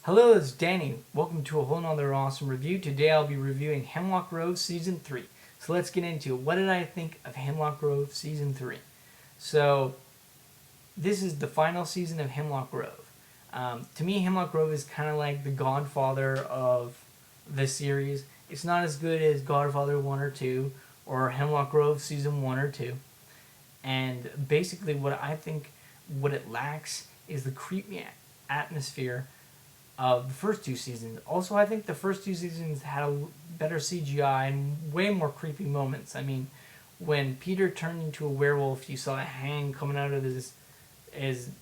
Hello, it's Danny. Welcome to a whole nother awesome review. Today I'll be reviewing Hemlock Grove Season 3. So let's get into it. What did I think of Hemlock Grove Season 3? So, this is the final season of Hemlock Grove. To me, Hemlock Grove is kind of like the godfather of the series. It's not as good as Godfather 1 or 2, or Hemlock Grove Season 1 or 2. And basically what it lacks is the creepy atmosphere of the first two seasons. Also, I think the first two seasons had a better CGI and way more creepy moments. I mean, when Peter turned into a werewolf, you saw a hand coming out of his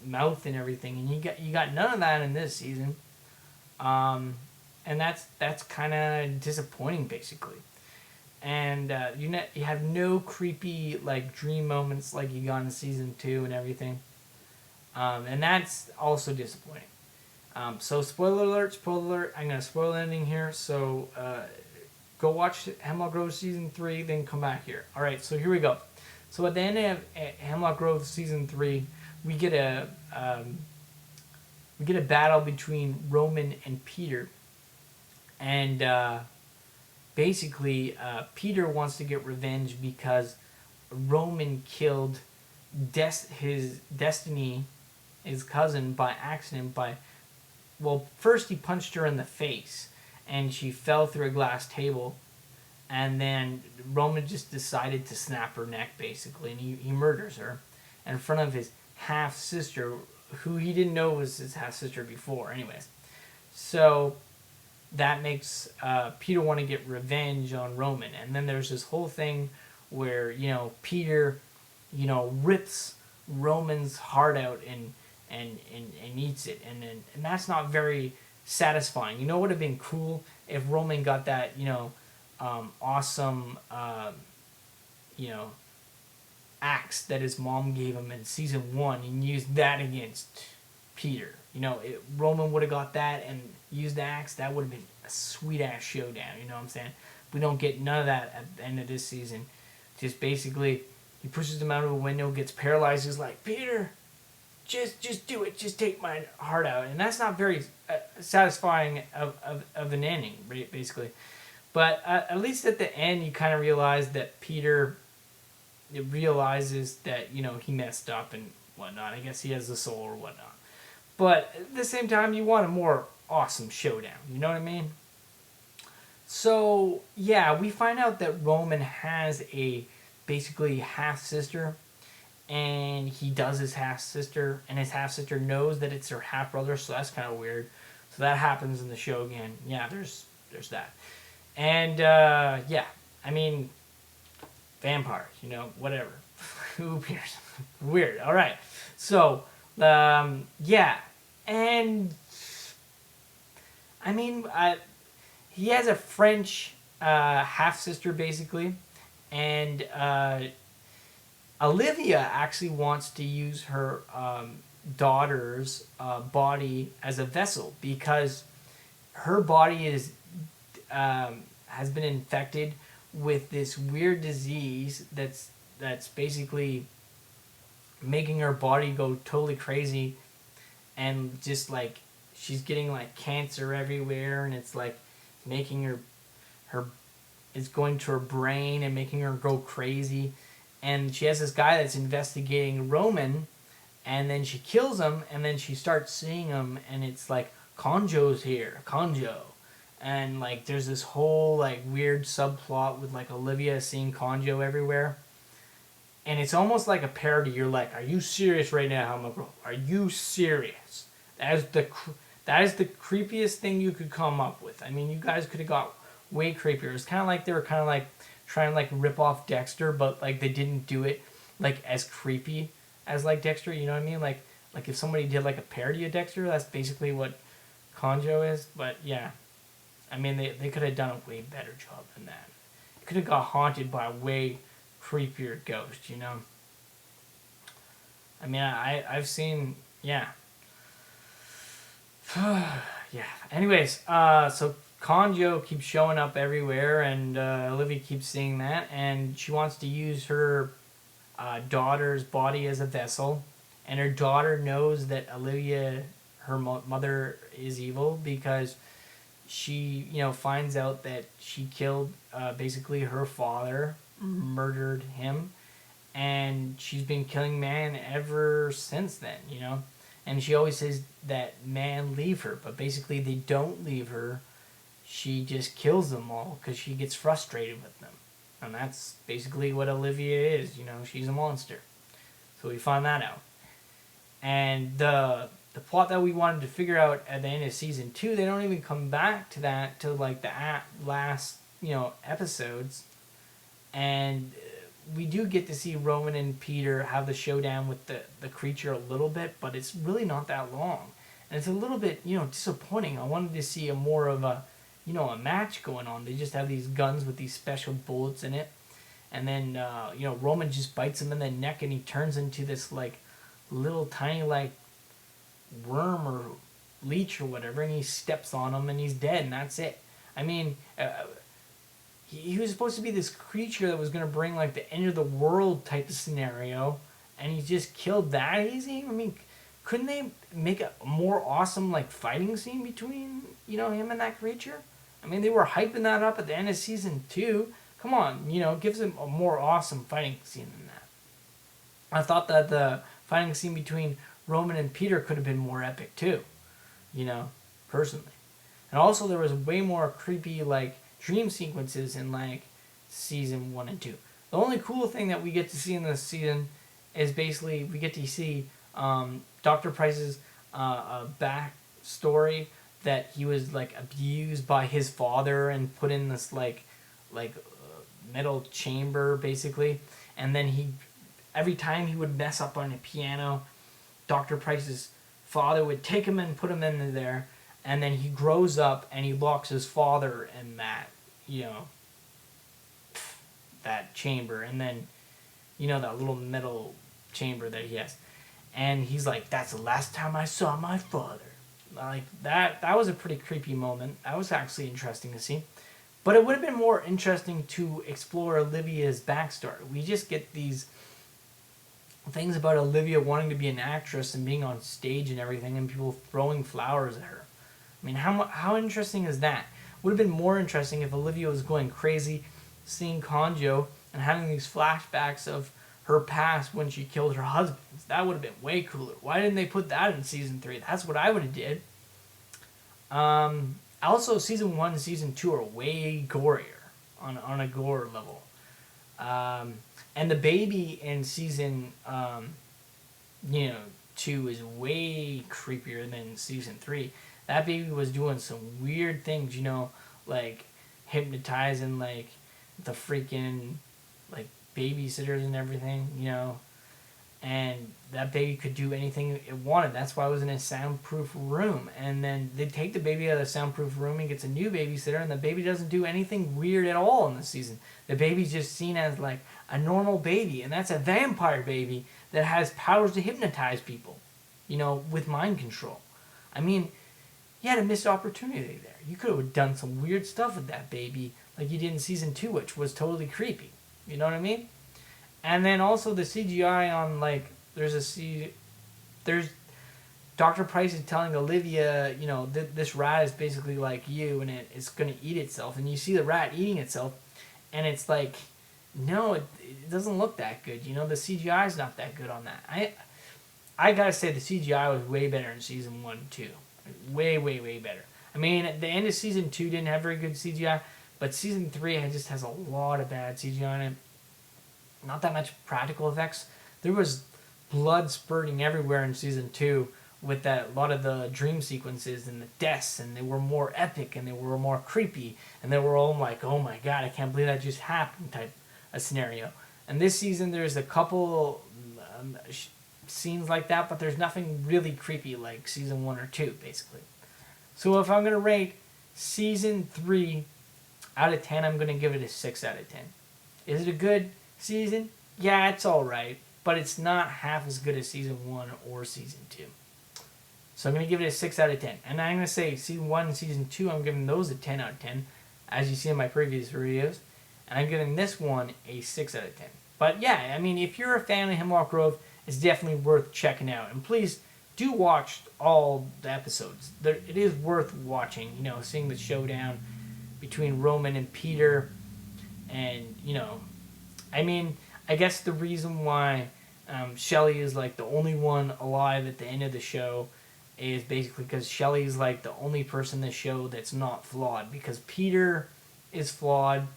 mouth and everything, and you got none of that in this season. And that's kind of disappointing, basically. And you have no creepy like dream moments like you got in season 2 and everything. And that's also disappointing. So spoiler alert, I'm going to spoil the ending here, so go watch Hemlock Grove Season 3, then come back here. Alright, so here we go. So at the end of Hemlock Grove Season 3, we get a battle between Roman and Peter. And basically, Peter wants to get revenge because Roman killed his Destiny, his cousin, by accident well, first he punched her in the face, and she fell through a glass table, and then Roman just decided to snap her neck, basically, and he murders her in front of his half-sister, who he didn't know was his half-sister before, anyways. So that makes Peter want to get revenge on Roman, and then there's this whole thing where, Peter, rips Roman's heart out and eats it, and that's not very satisfying. It would have been cool if Roman got that awesome axe that his mom gave him in season 1 and used that against Peter. Roman would have got that and used the axe. That would have been a sweet ass showdown. You know what I'm saying? We don't get none of that at the end of this season. Just basically, he pushes him out of a window, gets paralyzed. He's like, Peter, just do it. Just take my heart out. And that's not very satisfying of an ending, basically. But at least at the end, you kind of realize that Peter realizes that, he messed up and whatnot. I guess he has the soul or whatnot. But at the same time, you want a more awesome showdown. You know what I mean? So, yeah, we find out that Roman has a basically half-sister, and he does his half-sister, and his half-sister knows that it's her half-brother, so that's kind of weird. So that happens in the show again. Yeah, there's that. And, yeah, I mean, vampires, whatever. Who cares? Weird. All right. So, yeah. And, I mean, he has a French half-sister, basically, and Olivia actually wants to use her daughter's body as a vessel because her body has been infected with this weird disease that's basically making her body go totally crazy, and just like she's getting like cancer everywhere, and it's like making her it's going to her brain and making her go crazy. And she has this guy that's investigating Roman, and then she kills him, and then she starts seeing him, and it's like, Conjo's here, Conjo. And like there's this whole like weird subplot with like Olivia seeing Conjo everywhere. And it's almost like a parody. You're like, are you serious right now, Hemlock Grove? Are you serious? That is the creepiest thing you could come up with. I mean, you guys could have got way creepier. It's kind of like they were kind of like trying to like rip off Dexter, but like they didn't do it like as creepy as like Dexter. You know what I mean? Like if somebody did like a parody of Dexter, that's basically what Conjo is. But yeah, I mean they could have done a way better job than that. It could have got haunted by a way creepier ghost. I mean I've seen, yeah. Yeah. Anyways, so Conjo keeps showing up everywhere, and Olivia keeps seeing that, and she wants to use her daughter's body as a vessel, and her daughter knows that Olivia, her mother is evil because she, finds out that she killed basically her father, murdered him, and she's been killing man ever since then. And she always says that man leave her, but basically they don't leave her. She just kills them all because she gets frustrated with them. And that's basically what Olivia is, she's a monster. So we find that out. And the plot that we wanted to figure out at the end of season 2, they don't even come back to that till like the last, episodes. And we do get to see Roman and Peter have the showdown with the creature a little bit, but it's really not that long. And it's a little bit, disappointing. I wanted to see more of a match going on. They just have these guns with these special bullets in it. And then, Roman just bites him in the neck and he turns into this, like, little tiny, like, worm or leech or whatever, and he steps on him and he's dead, and that's it. I mean, he was supposed to be this creature that was going to bring, like, the end of the world type of scenario, and he just killed that easy? I mean, couldn't they make a more awesome, like, fighting scene between, him and that creature? I mean, they were hyping that up at the end of season 2. Come on, gives him a more awesome fighting scene than that. I thought that the fighting scene between Roman and Peter could have been more epic too, personally. And also there was way more creepy, like, dream sequences in, like, season 1 and 2. The only cool thing that we get to see in this season is basically we get to see Dr. Price's backstory, that he was, like, abused by his father and put in this, like metal chamber, basically. And then every time he would mess up on a piano, Dr. Price's father would take him and put him in there, and then he grows up and he locks his father in that, that chamber, and then, that little metal chamber that he has. And he's like, that's the last time I saw my father. Like, that was a pretty creepy moment. That was actually interesting to see. But it would have been more interesting to explore Olivia's backstory. We just get these things about Olivia wanting to be an actress and being on stage and everything, and people throwing flowers at her. I mean, how interesting is that? Would have been more interesting if Olivia was going crazy, seeing Conjo, and having these flashbacks of her past when she killed her husbands. That would have been way cooler. Why didn't they put that in season 3? That's what I would have did. Also, season 1 and season 2 are way gorier on a gore level. And the baby in season 2 is way creepier than season 3. That baby was doing some weird things, like hypnotizing, like, the freaking, like, babysitters and everything, and that baby could do anything it wanted. That's why it was in a soundproof room. And then they take the baby out of the soundproof room and gets a new babysitter, and the baby doesn't do anything weird at all in the season. The baby's just seen as, like, a normal baby, and that's a vampire baby that has powers to hypnotize people, with mind control. I mean, you had a missed opportunity there. You could have done some weird stuff with that baby like you did in season 2, which was totally creepy. You know what I mean? And then also the CGI on, like, there's Dr. Price is telling Olivia, this rat is basically like you, and it's going to eat itself. And you see the rat eating itself, and it's like, no, it doesn't look that good. The CGI is not that good on that. I gotta say the CGI was way better in season 1 and 2. Way, way, way better. I mean, at the end of season 2 didn't have very good CGI, but season 3 just has a lot of bad CGI in it. Not that much practical effects. There was blood spurting everywhere in season 2 with a lot of the dream sequences and the deaths, and they were more epic and they were more creepy, and they were all like, oh my god, I can't believe that just happened type of scenario. And this season there's a couple scenes like that, but there's nothing really creepy like season 1 or 2, basically. So if I'm going to rate season 3 out of 10, I'm going to give it a 6 out of 10. Is it a good season? Yeah, it's alright, but it's not half as good as season 1 or season 2. So I'm going to give it a 6 out of 10. And I'm going to say season 1 and season 2, I'm giving those a 10 out of 10, as you see in my previous videos. And I'm giving this one a 6 out of 10. But yeah, I mean, if you're a fan of Hemlock Grove, it's definitely worth checking out. And please do watch all the episodes. It is worth watching. Seeing the showdown between Roman and Peter, and I guess the reason why Shelley is like the only one alive at the end of the show is basically because Shelley is like the only person in the show that's not flawed, because Peter is flawed,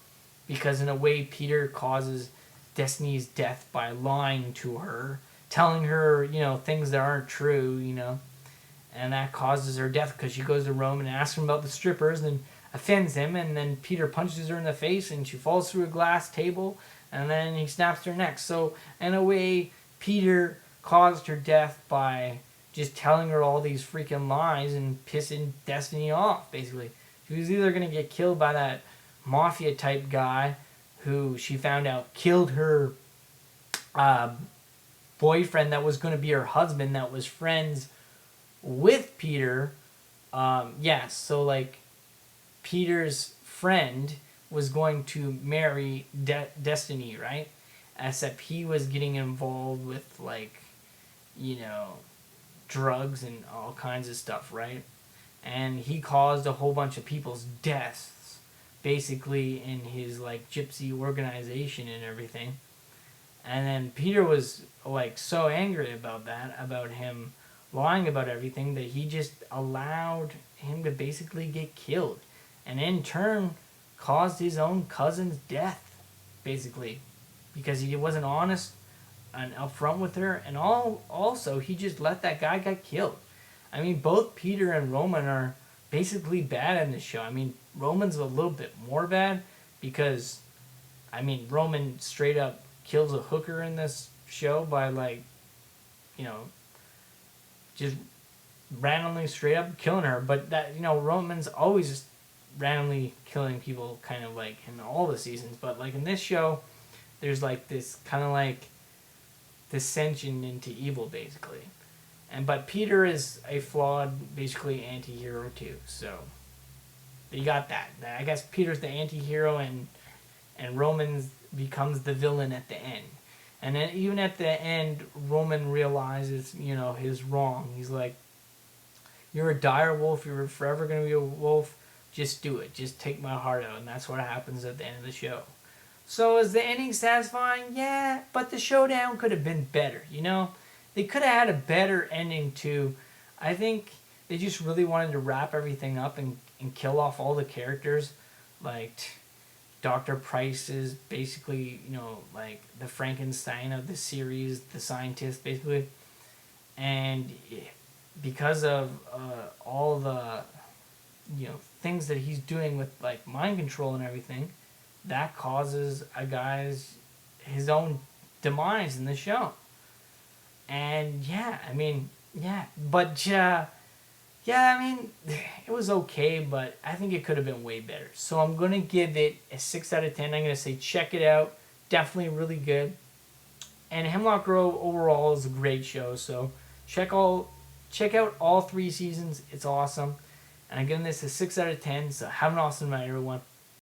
because in a way Peter causes Destiny's death by lying to her, telling her things that aren't true, and that causes her death because she goes to Roman and asks him about the strippers and offends him, and then Peter punches her in the face and she falls through a glass table, and then he snaps her neck. So in a way, Peter caused her death by just telling her all these freaking lies and pissing Destiny off, basically. She was either going to get killed by that mafia type guy who she found out killed her boyfriend that was going to be her husband, that was friends with Peter. So like Peter's friend was going to marry Destiny, right? Except he was getting involved with drugs and all kinds of stuff, right? And he caused a whole bunch of people's deaths, basically, in his gypsy organization and everything. And then Peter was so angry about that, about him lying about everything, that he just allowed him to basically get killed, and in turn caused his own cousin's death, basically, because he wasn't honest and upfront with her, and also he just let that guy get killed. I mean, both Peter and Roman are basically bad in this show. I mean, Roman's a little bit more bad because, Roman straight up kills a hooker in this show by just randomly straight up killing her. But that, Roman's always just randomly killing people, kind of in all the seasons. But in this show, there's this kind of dissension into evil, basically. But Peter is a flawed, basically, anti-hero too. So you got that. I guess Peter's the anti-hero, and Roman becomes the villain at the end. And then even at the end, Roman realizes, his wrong. He's like, you're a dire wolf. You're forever going to be a wolf. Just do it. Just take my heart out. And that's what happens at the end of the show. So is the ending satisfying? Yeah, but the showdown could have been better, They could have had a better ending too. I think they just really wanted to wrap everything up and kill off all the characters. Dr. Price is basically, the Frankenstein of the series, the scientist, basically. And because of all the, things that he's doing with, mind control and everything, that causes a guy's his own demise in the show. And it was okay, but I think it could have been way better. So I'm gonna give it a 6 out of 10. I'm gonna say check it out. Definitely really good. And Hemlock Grove overall is a great show. So check out all 3 seasons. It's awesome. And I'm giving this a 6 out of 10. So have an awesome night, everyone.